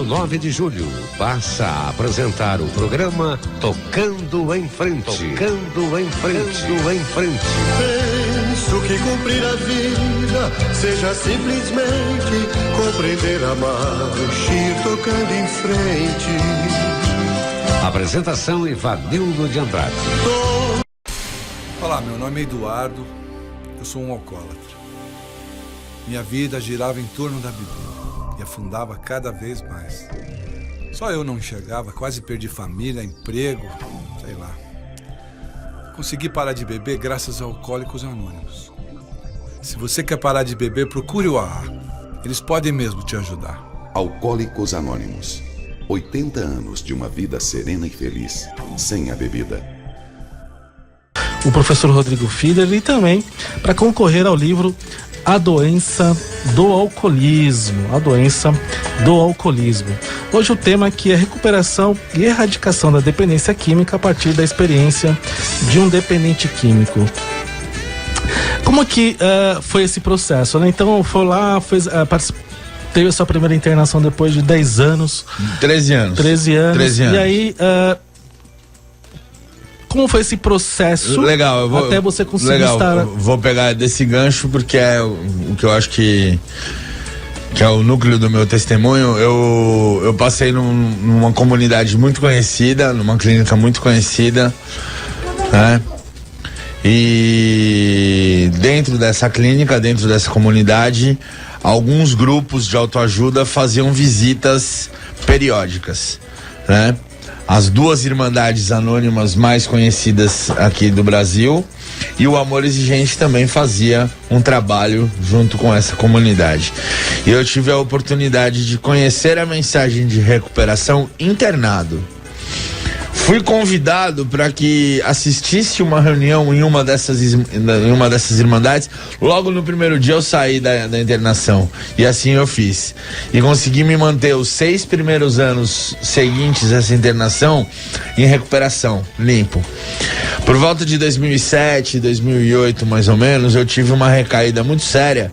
Rádio 9 de Julho passa a apresentar o programa Tocando em Frente. Tocando em Frente. Tocando em Frente. Penso que cumprir a vida seja simplesmente compreender a marcha e ir tocando em frente. Apresentação Ivanildo de Andrade. Olá, meu nome é Eduardo, eu sou um alcoólatra. Minha vida girava em torno da bebida e afundava cada vez mais. Só eu não enxergava, quase perdi família, emprego, sei lá. Consegui parar de beber graças a Alcoólicos Anônimos. Se você quer parar de beber, procure o AA. Eles podem mesmo te ajudar. Alcoólicos Anônimos. 80 anos de uma vida serena e feliz, sem a bebida. O professor Rodrigo Fieder e também para concorrer ao livro A Doença do Alcoolismo. A Doença do Alcoolismo. Hoje o tema aqui é recuperação e erradicação da dependência química a partir da experiência de um dependente químico. Como que foi esse processo, né? Então foi lá, teve a sua primeira internação depois de 10 anos. 13 anos. 13 anos. 13 anos. E aí, como foi esse processo? Legal, eu vou, até você conseguir legal, estar... eu vou pegar desse gancho porque é o que eu acho que é o núcleo do meu testemunho. Eu passei numa comunidade muito conhecida, numa clínica muito conhecida, né? E dentro dessa clínica, dentro dessa comunidade, alguns grupos de autoajuda faziam visitas periódicas, né? As duas irmandades anônimas mais conhecidas aqui do Brasil e o Amor Exigente também fazia um trabalho junto com essa comunidade. E eu tive a oportunidade de conhecer a mensagem de recuperação internado. Fui convidado para que assistisse uma reunião em uma dessas irmandades. Logo no primeiro dia eu saí da internação. E assim eu fiz. E consegui me manter os 6 primeiros anos seguintes a essa internação em recuperação, limpo. Por volta de 2007, 2008 mais ou menos, eu tive uma recaída muito séria.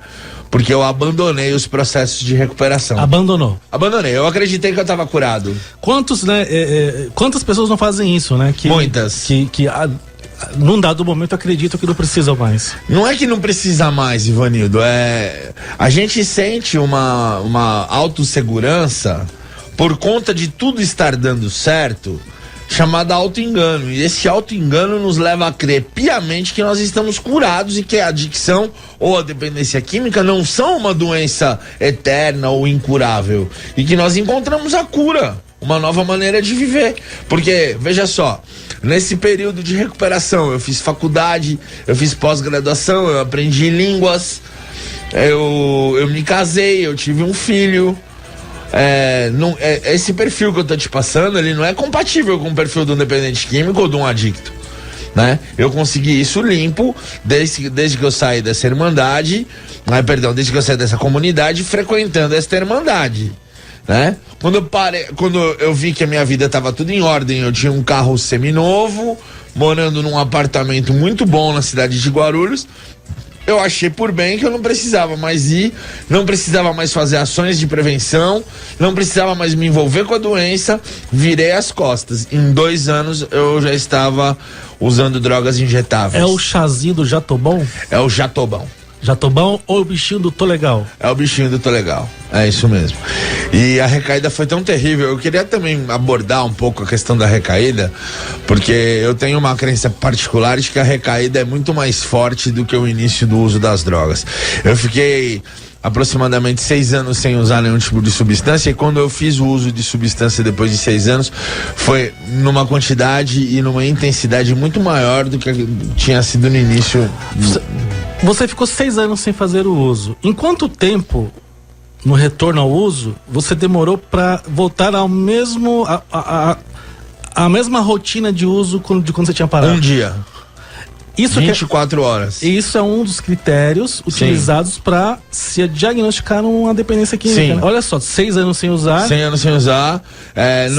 Porque eu abandonei os processos de recuperação. Abandonou? Abandonei. Eu acreditei que eu estava curado. Quantas pessoas não fazem isso, né? Muitas. Que num dado momento acreditam que não precisam mais. Não é que não precisa mais, Ivanildo. A gente sente uma autossegurança por conta de tudo estar dando certo, chamada auto-engano. E esse auto-engano nos leva a crer piamente que nós estamos curados e que a adicção ou a dependência química não são uma doença eterna ou incurável. E que nós encontramos a cura, uma nova maneira de viver. Porque, veja só, nesse período de recuperação, eu fiz faculdade, eu fiz pós-graduação, eu aprendi línguas, eu me casei, eu tive um filho. Esse perfil que eu tô te passando, ele não é compatível com o perfil de um dependente químico ou de um adicto, né? Eu consegui isso limpo desde que eu saí dessa irmandade, desde que eu saí dessa comunidade, frequentando esta irmandade, né? Quando eu vi que a minha vida tava tudo em ordem, eu tinha um carro seminovo, morando num apartamento muito bom na cidade de Guarulhos, eu achei por bem que eu não precisava mais ir, não precisava mais fazer ações de prevenção, não precisava mais me envolver com a doença, virei as costas. Em 2 anos eu já estava usando drogas injetáveis. É o chazinho do Jatobão? É o Jatobão. Jatobão ou o bichinho do Tô Legal? É o bichinho do Tô Legal, é isso mesmo. E a recaída foi tão terrível. Eu queria também abordar um pouco a questão da recaída, porque eu tenho uma crença particular de que a recaída é muito mais forte do que o início do uso das drogas. Eu fiquei aproximadamente 6 anos sem usar nenhum tipo de substância, e quando eu fiz o uso de substância depois de 6 anos, foi numa quantidade e numa intensidade muito maior do que tinha sido no início. Você ficou 6 anos sem fazer o uso. Em quanto tempo, no retorno ao uso, você demorou para voltar ao mesmo a mesma rotina de uso de quando você tinha parado? Um dia. Isso 24 horas. Isso é um dos critérios utilizados para se diagnosticar uma dependência química. Sim. Né? Olha só, 6 anos sem usar. 6 anos sem usar.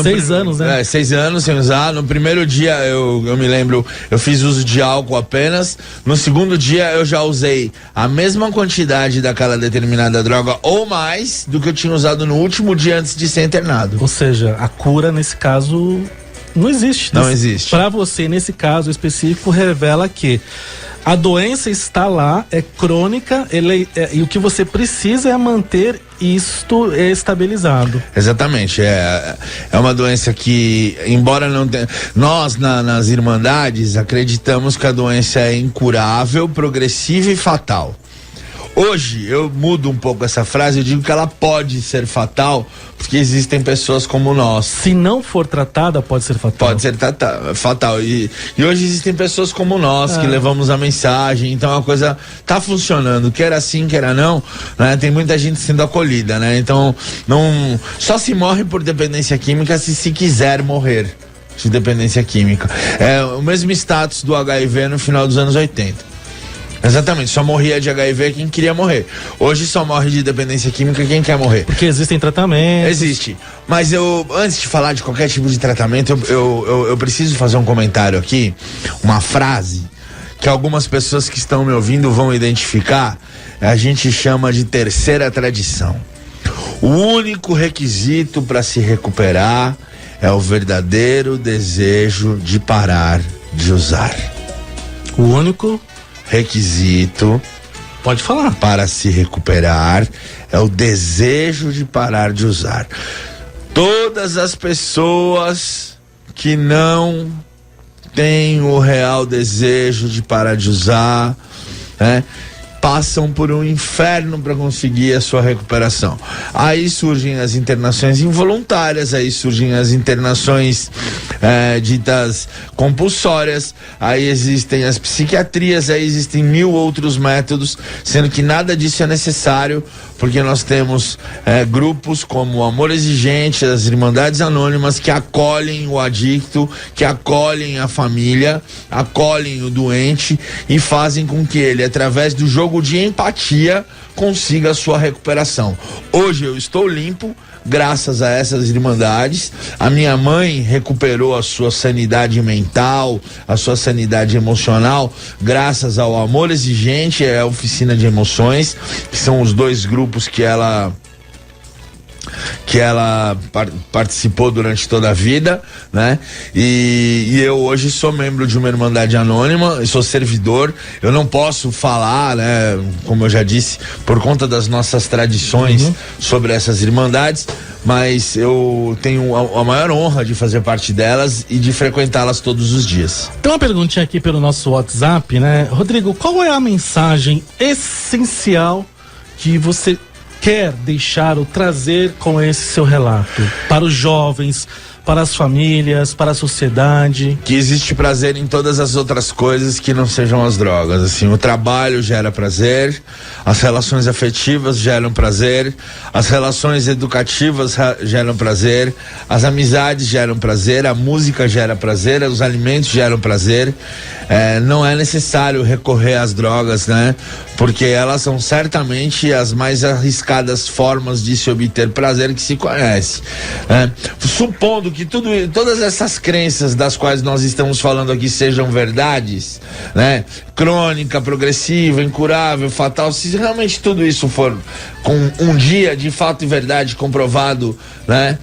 6 anos, né? 6 anos sem usar. No primeiro dia eu me lembro, eu fiz uso de álcool apenas. No segundo dia eu já usei a mesma quantidade daquela determinada droga ou mais do que eu tinha usado no último dia antes de ser internado. Ou seja, a cura nesse caso não existe. Não existe. Para você, nesse caso específico, revela que a doença está lá, é crônica, e o que você precisa é manter isto estabilizado. Exatamente, é uma doença que, embora não tenha, nós nas Irmandades acreditamos que a doença é incurável, progressiva e fatal. Hoje eu mudo um pouco essa frase, eu digo que ela pode ser fatal, porque existem pessoas como nós. Se não for tratada, pode ser fatal. Pode ser fatal. E hoje existem pessoas como nós que levamos a mensagem, então a coisa tá funcionando, quer assim, quer não, né? Tem muita gente sendo acolhida, né? Então, não só se morre por dependência química se quiser morrer de dependência química. É o mesmo status do HIV no final dos anos 80. Exatamente, só morria de HIV quem queria morrer. Hoje só morre de dependência química quem quer morrer. Porque existem tratamentos. Existe. Mas antes de falar de qualquer tipo de tratamento, eu preciso fazer um comentário aqui, uma frase que algumas pessoas que estão me ouvindo vão identificar. A gente chama de terceira tradição. O único requisito para se recuperar é o verdadeiro desejo de parar de usar. O único requisito, pode falar, para se recuperar é o desejo de parar de usar. Todas as pessoas que não têm o real desejo de parar de usar, né, passam por um inferno para conseguir a sua recuperação. Aí surgem as internações involuntárias, aí surgem as internações ditas compulsórias, aí existem as psiquiatrias, aí existem 1000 outros métodos, sendo que nada disso é necessário, porque nós temos grupos como o Amor Exigente, as Irmandades Anônimas, que acolhem o adicto, que acolhem a família, acolhem o doente e fazem com que ele, através do jogo de empatia, consiga a sua recuperação. Hoje eu estou limpo graças a essas irmandades. A minha mãe recuperou a sua sanidade mental, a sua sanidade emocional, graças ao Amor Exigente, a Oficina de Emoções, que são os 2 grupos que ela participou durante toda a vida, né? E eu hoje sou membro de uma Irmandade Anônima, eu sou servidor, eu não posso falar, né, como eu já disse, por conta das nossas tradições sobre essas irmandades, mas eu tenho a maior honra de fazer parte delas e de frequentá-las todos os dias. Tem uma perguntinha aqui pelo nosso WhatsApp, né? Rodrigo, qual é a mensagem essencial que você quer deixar ou trazer com esse seu relato para os jovens, para as famílias, para a sociedade? Que existe prazer em todas as outras coisas que não sejam as drogas. Assim, o trabalho gera prazer, as relações afetivas geram prazer, as relações educativas geram prazer, as amizades geram prazer, a música gera prazer, os alimentos geram prazer. Não é necessário recorrer às drogas, né? Porque elas são certamente as mais arriscadas formas de se obter prazer que se conhece, né? Supondo que todas essas crenças das quais nós estamos falando aqui sejam verdades, né? Crônica, progressiva, incurável, fatal, se realmente tudo isso for com um dia de fato e verdade comprovado, né?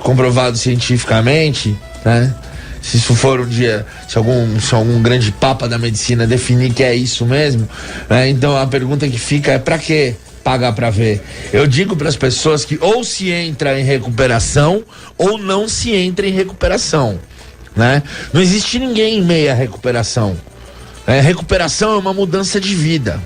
Comprovado cientificamente, né? Se isso for um dia, se algum grande papa da medicina definir que é isso mesmo, né? Então a pergunta que fica é: pra quê pagar pra ver? Eu digo para as pessoas que ou se entra em recuperação ou não se entra em recuperação, né? Não existe ninguém em meia recuperação. Recuperação é uma mudança de vida.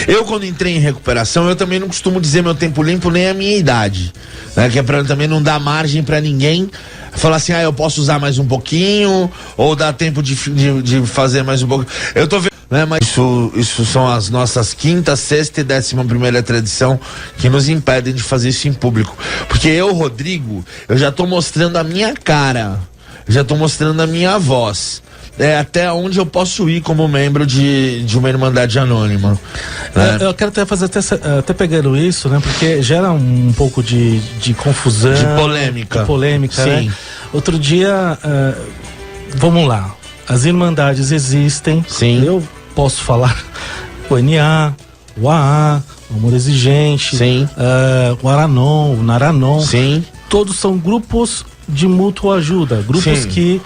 Eu, quando entrei em recuperação, eu também não costumo dizer meu tempo limpo nem a minha idade, né? Que é pra também não dar margem pra ninguém falar assim: eu posso usar mais um pouquinho, ou dá tempo de fazer mais um pouco. Eu tô vendo, né? Mas isso são as nossas 5ª, 6ª e 11ª tradição que nos impedem de fazer isso em público. Porque eu, Rodrigo, eu já tô mostrando a minha cara, já tô mostrando a minha voz. até onde eu posso ir como membro de uma Irmandade Anônima. Né? Eu quero até fazer, até pegando isso, né? Porque gera um pouco de confusão. De polêmica. Sim. Né? Outro dia, vamos lá, as Irmandades existem. Sim. Eu posso falar o NA, o AA, o Amor Exigente, sim. O Aranon, o Naranon. Sim. Todos são grupos de mútua ajuda, grupos sim. que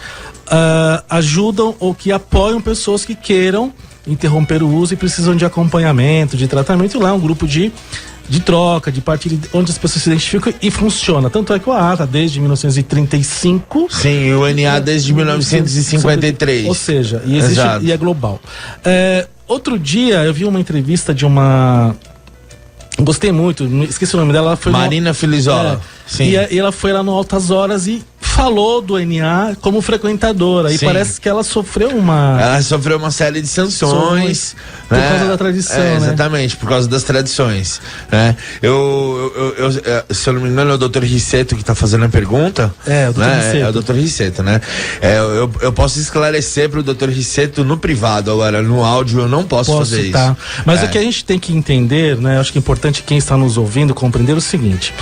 ajudam ou que apoiam pessoas que queiram interromper o uso e precisam de acompanhamento, de tratamento. E lá é um grupo de troca, de partilha, onde as pessoas se identificam e funciona. Tanto é que o AA desde 1935. Sim, e o NA desde 1953. Ou seja, e existe. Exato. E é global. Outro dia eu vi uma entrevista de uma... Gostei muito, esqueci o nome dela. Ela foi Marina Filizola. Sim. E ela foi lá no Altas Horas e falou do NA como frequentadora. Sim. E parece que ela sofreu uma série de sanções. Por causa da tradição, né? Exatamente, por causa das tradições. Né? Se eu não me engano, é o Dr. Risseto que está fazendo a pergunta. O Dr. Risseto. É o Dr. Risseto, né? Eu posso esclarecer para o Dr. Risseto no privado, agora no áudio eu não posso fazer isso. Mas o que a gente tem que entender, né? Acho que é importante quem está nos ouvindo compreender o seguinte.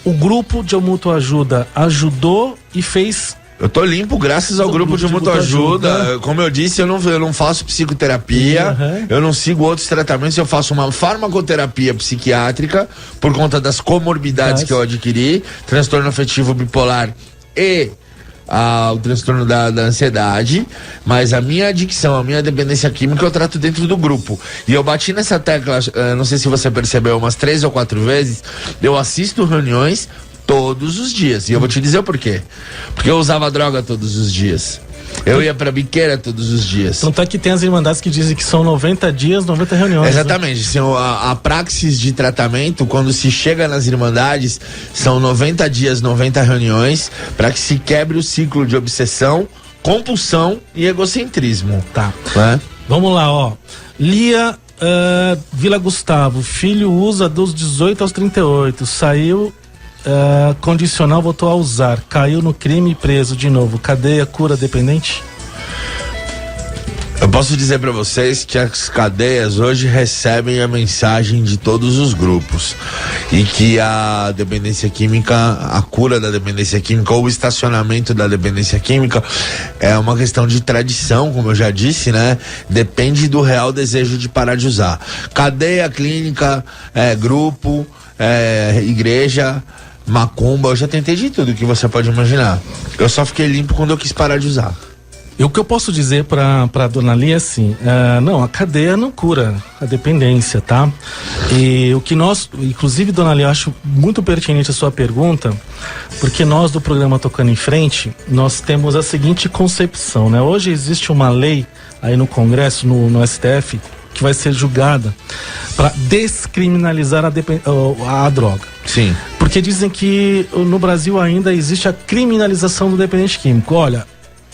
O grupo de mútua ajuda ajudou e fez. Eu tô limpo graças ao grupo de mútua ajuda. Como eu disse, eu não faço psicoterapia, eu não sigo outros tratamentos, eu faço uma farmacoterapia psiquiátrica por conta das comorbidades que eu adquiri, transtorno afetivo bipolar e o transtorno da ansiedade, mas a minha adicção, a minha dependência química eu trato dentro do grupo. E eu bati nessa tecla, não sei se você percebeu, umas 3 ou 4 vezes. Eu assisto reuniões todos os dias. E eu vou te dizer o porquê. Porque eu usava droga todos os dias. Eu ia pra biqueira todos os dias. Tanto é que tem as irmandades que dizem que são 90 dias, 90 reuniões. Exatamente. Né? A praxis de tratamento, quando se chega nas irmandades, são 90 dias, 90 reuniões, para que se quebre o ciclo de obsessão, compulsão e egocentrismo. Tá. Né? Vamos lá, ó. Lia Vila Gustavo, filho usa dos 18 aos 38, saiu... condicional, voltou a usar, caiu no crime e preso de novo. Cadeia cura dependente? Eu posso dizer para vocês que as cadeias hoje recebem a mensagem de todos os grupos e que a dependência química, a cura da dependência química ou o estacionamento da dependência química é uma questão de tradição, como eu já disse, né? Depende do real desejo de parar de usar. Cadeia, clínica, grupo, igreja, macumba, eu já tentei de tudo que você pode imaginar. Eu só fiquei limpo quando eu quis parar de usar. E o que eu posso dizer pra dona Lia é assim, não, a cadeia não cura a dependência, tá? E o que nós, inclusive, dona Lia, eu acho muito pertinente a sua pergunta, porque nós do programa Tocando em Frente, nós temos a seguinte concepção, né? Hoje existe uma lei aí no Congresso, no STF, que vai ser julgada para descriminalizar a droga. Sim. Porque dizem que no Brasil ainda existe a criminalização do dependente químico. Olha,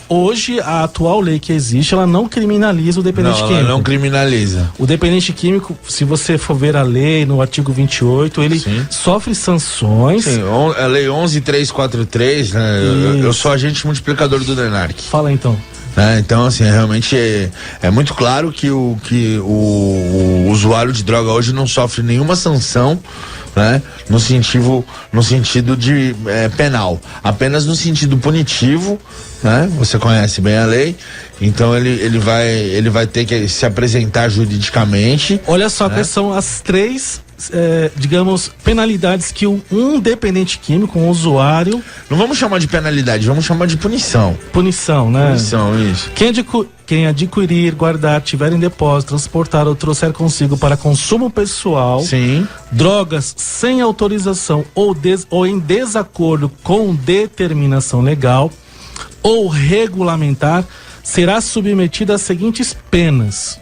hoje a atual lei que existe, ela não criminaliza o dependente químico. Ela não criminaliza. O dependente químico, se você for ver a lei no artigo 28, ele sofre sanções. Sim, a lei 11343, né? Eu sou agente multiplicador do DENARC. Fala então. Então, assim, realmente é muito claro que o usuário de droga hoje não sofre nenhuma sanção, né? No sentido de penal, apenas no sentido punitivo, né? Você conhece bem a lei, então ele vai ter que se apresentar juridicamente. Olha só, quais são as 3 digamos, penalidades que um dependente químico, um usuário... Não vamos chamar de penalidade, vamos chamar de punição. Punição, né? Punição, isso. Quem adquirir, guardar, tiver em depósito, transportar ou trouxer consigo para consumo pessoal, drogas sem autorização ou em desacordo com determinação legal ou regulamentar, será submetido às seguintes penas: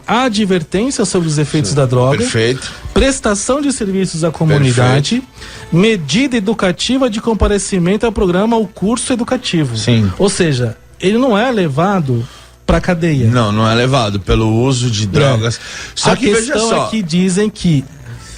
a advertência sobre os efeitos da droga. Perfeito. Prestação de serviços à comunidade. Perfeito. Medida educativa de comparecimento ao programa ou curso educativo. Sim. Ou seja, ele não é levado pra cadeia. Não é levado pelo uso de drogas. Só que veja só, aqui dizem que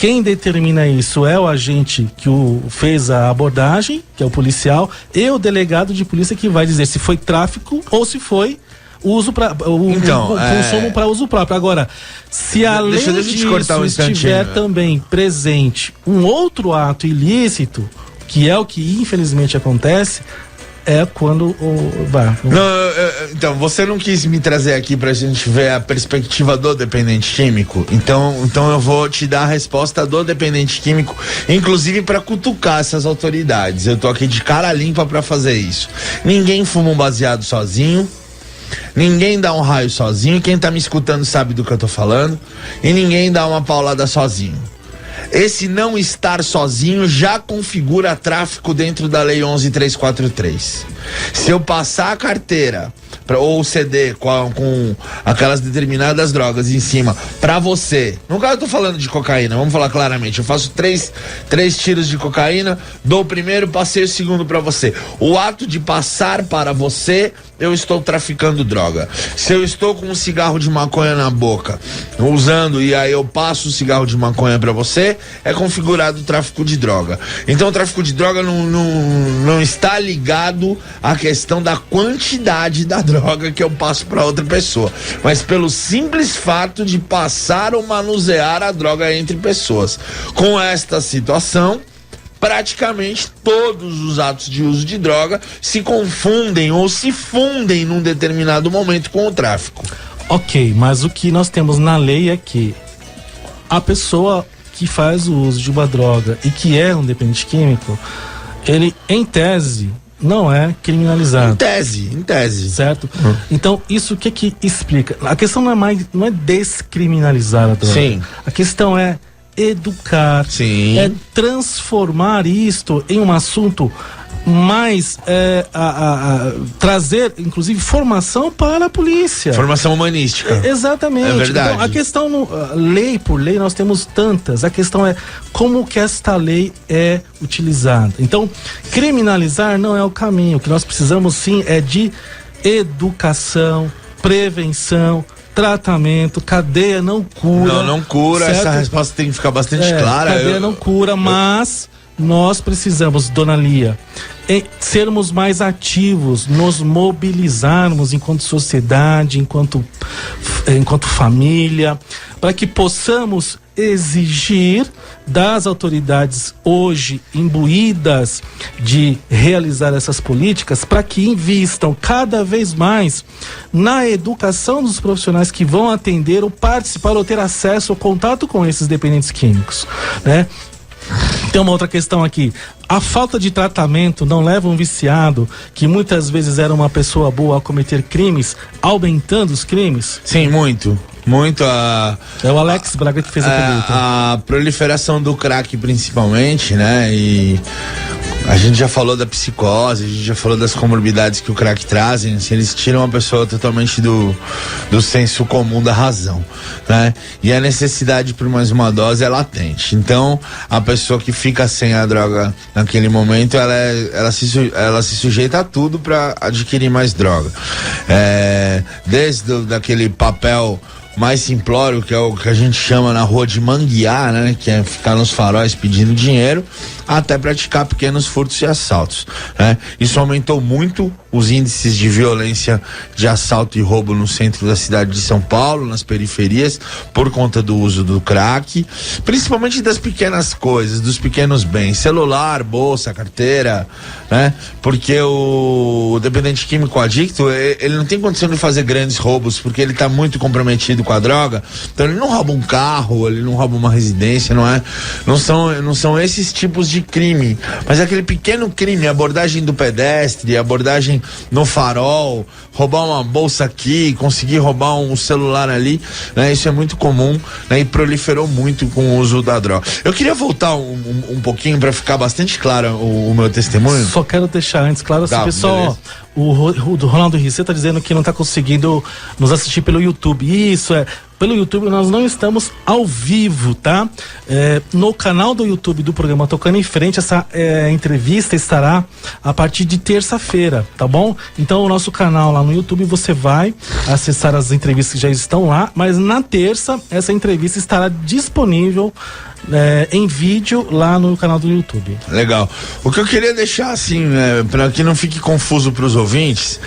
Quem determina isso é o agente que fez a abordagem, que é o policial, e o delegado de polícia que vai dizer se foi tráfico ou se foi uso para consumo para uso próprio. Agora, se além disso estiver também presente um outro ato ilícito, que é o que infelizmente acontece, é quando então, você não quis me trazer aqui pra gente ver a perspectiva do dependente químico, então eu vou te dar a resposta do dependente químico, inclusive pra cutucar essas autoridades. Eu tô aqui de cara limpa pra fazer isso. Ninguém fuma um baseado sozinho, ninguém dá um raio sozinho, quem tá me escutando sabe do que eu tô falando, e ninguém dá uma paulada sozinho. Esse não estar sozinho já configura tráfico dentro da Lei 11.343. Se eu passar a carteira ou o CD com aquelas determinadas drogas em cima pra você, no caso eu tô falando de cocaína, vamos falar claramente, eu faço três tiros de cocaína, dou o primeiro, passei o segundo pra você. O ato de passar para você, eu estou traficando droga. Se eu estou com um cigarro de maconha na boca, usando, e aí eu passo o cigarro de maconha pra você, é configurado tráfico de droga. Então o tráfico de droga não está ligado à questão da quantidade da droga que eu passo para outra pessoa, mas pelo simples fato de passar ou manusear a droga entre pessoas. Com esta situação, praticamente todos os atos de uso de droga se confundem ou se fundem num determinado momento com o tráfico. Ok, mas o que nós temos na lei é que a pessoa que faz o uso de uma droga e que é um dependente químico, ele, em tese, não é criminalizado. Em tese. Certo? Então, isso o que explica? A questão não é descriminalizar a droga. Sim. A questão é educar, sim, é transformar isto em um assunto mais trazer, inclusive, formação para a polícia. Formação humanística. Exatamente. É verdade. Então, a questão, lei por lei, nós temos tantas. A questão é como que esta lei é utilizada. Então, criminalizar não é o caminho. O que nós precisamos, sim, é de educação, prevenção, tratamento. Cadeia não cura. Não cura. Certo? Essa resposta tem que ficar bastante clara. Cadeia não cura, mas nós precisamos, dona Lia, sermos mais ativos, nos mobilizarmos enquanto sociedade, enquanto família, para que possamos exigir das autoridades hoje imbuídas de realizar essas políticas, para que invistam cada vez mais na educação dos profissionais que vão atender ou participar ou ter acesso ou contato com esses dependentes químicos, né? Tem uma outra questão aqui. A falta de tratamento não leva um viciado, que muitas vezes era uma pessoa boa, a cometer crimes, aumentando os crimes? Sim, muito É o Alex Braga que fez a pergunta. A proliferação do crack, principalmente, né? E a gente já falou da psicose, a gente já falou das comorbidades que o crack trazem, assim, eles tiram a pessoa totalmente do senso comum da razão, né? E a necessidade por mais uma dose é latente. Então, a pessoa que fica sem a droga naquele momento, ela se sujeita a tudo para adquirir mais droga. Desde daquele papel mais simplório, que é o que a gente chama na rua de manguear, né? Que é ficar nos faróis pedindo dinheiro, até praticar pequenos furtos e assaltos, né? Isso aumentou muito os índices de violência de assalto e roubo no centro da cidade de São Paulo, nas periferias, por conta do uso do crack, principalmente das pequenas coisas, dos pequenos bens, celular, bolsa, carteira, né? Porque o dependente químico adicto, ele não tem condição de fazer grandes roubos, porque ele tá muito comprometido com a droga, então ele não rouba um carro, ele não rouba uma residência, não são esses tipos de crime, mas aquele pequeno crime, abordagem do pedestre, abordagem no farol, roubar uma bolsa aqui, conseguir roubar um celular ali, né? Isso é muito comum, né? E proliferou muito com o uso da droga. Eu queria voltar um pouquinho para ficar bastante claro o meu testemunho. Só quero deixar antes claro, assim, pessoal, o Ronaldo Ricê tá dizendo que não tá conseguindo nos assistir pelo YouTube. Isso, Isso é, pelo YouTube nós não estamos ao vivo, tá? No canal do YouTube do programa Tocando em Frente, essa entrevista estará a partir de terça-feira, tá bom? Então o nosso canal lá no YouTube, você vai acessar as entrevistas que já estão lá, mas na terça essa entrevista estará disponível em vídeo lá no canal do YouTube. Legal. O que eu queria deixar assim, para que não fique confuso para os ouvintes,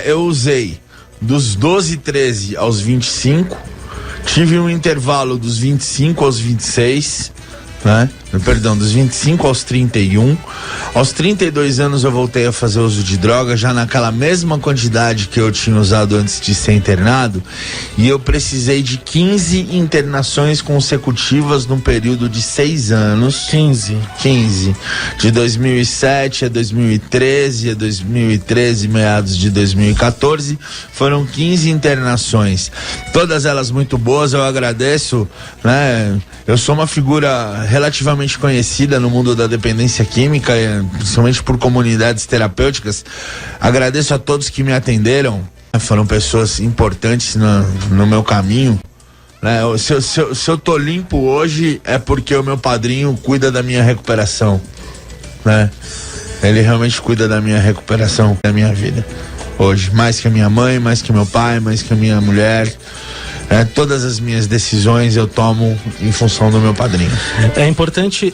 eu usei dos 12, 13 aos 25, tive um intervalo dos 25 aos 26, né? Perdão, dos 25 aos 31. Aos 32 anos eu voltei a fazer uso de droga, já naquela mesma quantidade que eu tinha usado antes de ser internado, e eu precisei de 15 internações consecutivas num período de 6 anos. 15. De 2007 a 2013, meados de 2014, foram 15 internações. Todas elas muito boas, eu agradeço, né? Eu sou uma figura relativamente conhecida no mundo da dependência química, principalmente por comunidades terapêuticas. Agradeço a todos que me atenderam, foram pessoas importantes no meu caminho, né? Se eu tô limpo hoje é porque o meu padrinho cuida da minha recuperação, né? Ele realmente cuida da minha recuperação, da minha vida hoje, mais que a minha mãe, mais que meu pai, mais que a minha mulher. Todas as minhas decisões eu tomo em função do meu padrinho. É importante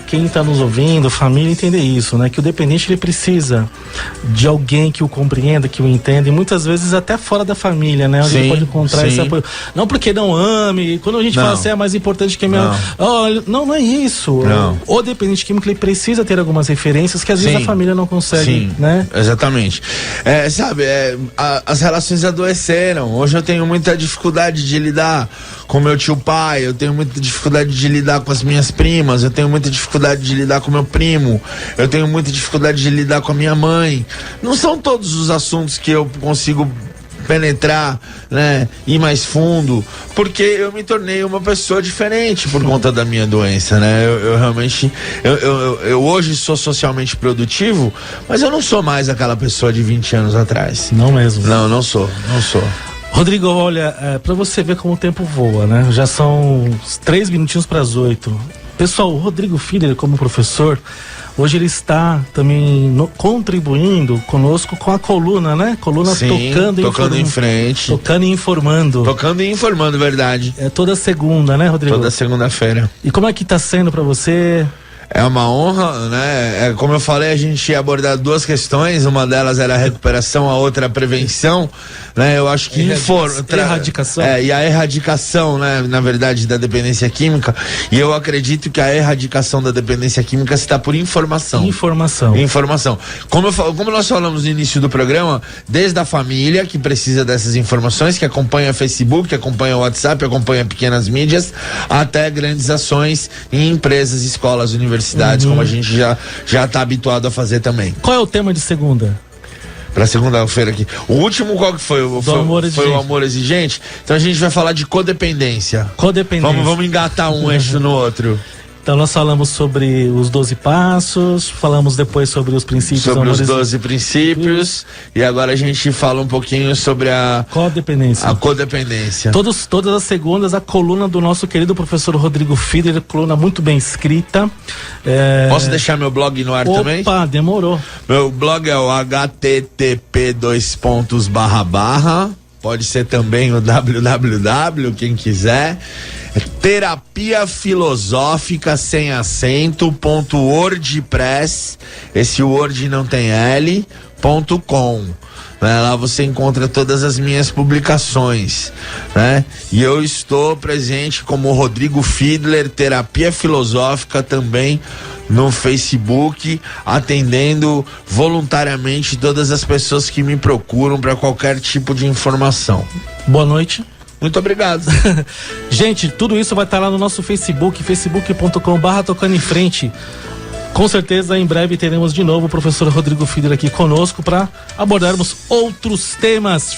quem está nos ouvindo, a família, entender isso, né? Que o dependente, ele precisa de alguém que o compreenda, que o entenda, e muitas vezes até fora da família, né? Onde ele pode encontrar esse apoio. Não porque não ame, quando a gente fala assim, é mais importante que a minha... Não é isso. Não. O dependente químico, ele precisa ter algumas referências que às vezes a família não consegue, né? Exatamente. As relações adoeceram. Hoje eu tenho muita dificuldade de lidar com meu tio pai, eu tenho muita dificuldade de lidar com as minhas primas, eu tenho muita dificuldade de lidar com meu primo, eu tenho muita dificuldade de lidar com a minha mãe. Não são todos os assuntos que eu consigo penetrar, né, ir mais fundo, porque eu me tornei uma pessoa diferente por conta da minha doença, né? Eu realmente, eu hoje sou socialmente produtivo, mas eu não sou mais aquela pessoa de 20 anos atrás. Não mesmo. Não sou. Rodrigo, olha, pra você ver como o tempo voa, né? Já são 3 minutinhos para as 8. Pessoal, o Rodrigo Fiedler, como professor, hoje ele está também contribuindo conosco com a coluna, né? Coluna Tocando em Frente. Tocando e Informando. Tocando e Informando, verdade. É toda segunda, né, Rodrigo? Toda segunda-feira. E como é que tá sendo para você? É uma honra, né? Como eu falei, a gente ia abordar 2 questões, uma delas era a recuperação, a outra a prevenção, né? Eu acho que erradicação. E a erradicação, né, na verdade, da dependência química, e eu acredito que a erradicação da dependência química está por informação. Como nós falamos no início do programa, desde a família, que precisa dessas informações, que acompanha Facebook, que acompanha o WhatsApp, acompanha pequenas mídias, até grandes ações em empresas, escolas, universidades, como a gente já tá habituado a fazer também. Qual é o tema de segunda? Pra segunda-feira aqui. O último qual que foi? Foi o amor exigente. Então a gente vai falar de codependência. Vamos engatar um eixo no outro. Então nós falamos sobre os 12 passos, falamos depois sobre os princípios. Sobre os 12 princípios, e agora a gente fala um pouquinho sobre a codependência. Todas as segundas, a coluna do nosso querido professor Rodrigo Fiedler, coluna muito bem escrita. Posso deixar meu blog no ar também? Opa, demorou. Meu blog é o http://. Pode ser também o www, quem quiser. Terapia Filosófica sem acento .wordpress, esse Word não tem L.com. Lá você encontra todas as minhas publicações, né? E eu estou presente como Rodrigo Fiedler, Terapia Filosófica, também no Facebook, atendendo voluntariamente todas as pessoas que me procuram para qualquer tipo de informação. Boa noite. Muito obrigado. Gente, tudo isso vai estar lá no nosso Facebook, facebook.com/Tocando em Frente. Com certeza, em breve teremos de novo o professor Rodrigo Fiedler aqui conosco para abordarmos outros temas.